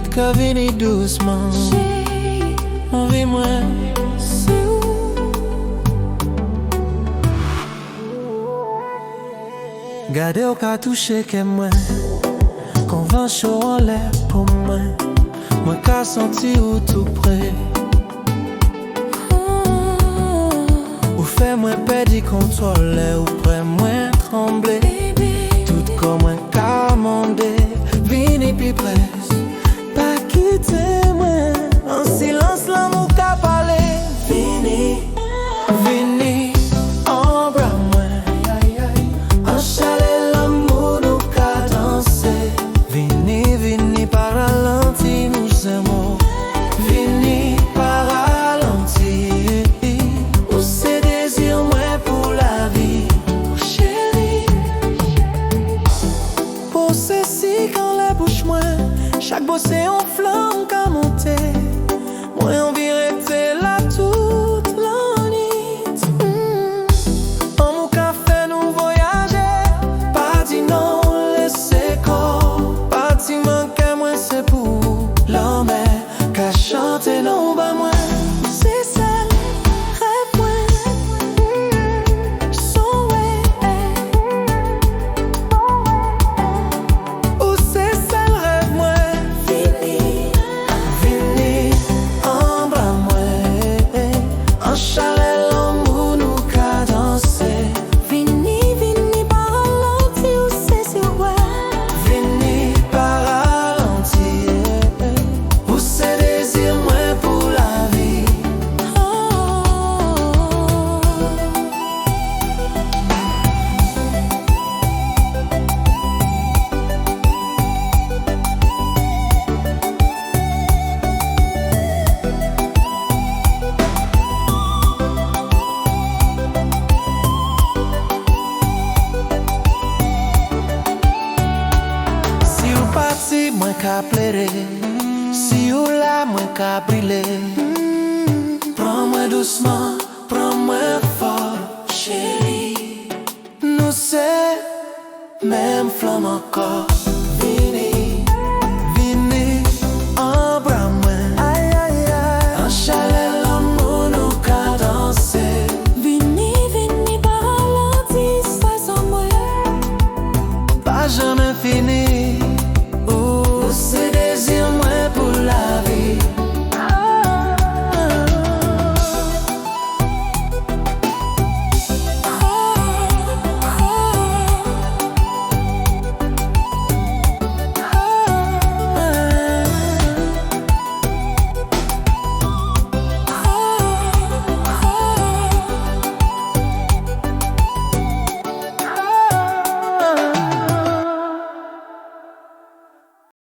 que vini doucement. Envie moi, c'est où? Gardez au cas touché que moi, convention en l'air pour moi. Moi qu'a senti ou tout près. Ou fait moi perdre contrôle, ou près moi trembler. Tout comme un commandé, vini plus près. Pas quitter moi, en silence l'amour qu'a parlé. Vini, vini, en bras moi. En chalet l'amour nous qu'a dansé. Vini, vini par ralenti nous aimons. Vini par ralenti. Ou c'est désir moi pour la vie, chérie. Pour ceci quand la bouche moi, chaque bossé en flamme qu'a monté. Moi on virait là toute la nuit. En mon café nous voyager. Pas dit non, laissez corps. Pas dit manquer moi c'est pour l'homme qu'a chanté non bah moi. C'est ça rêve moi. Son way. Ou c'est ça le rêve moi. Vini, vini, en bras moi. En chalet l'amour nous qu'a dansé. Vini, vini par ralenti ou c'est ouais. Vini par ralenti. Ou c'est désir moi pour la vie. Si ou parti, moi qu'a pleuré. Si ou là, moi qu'a brûlé. Prends-moi doucement, prends-moi fort, chérie. Nous c'est même flamme encore.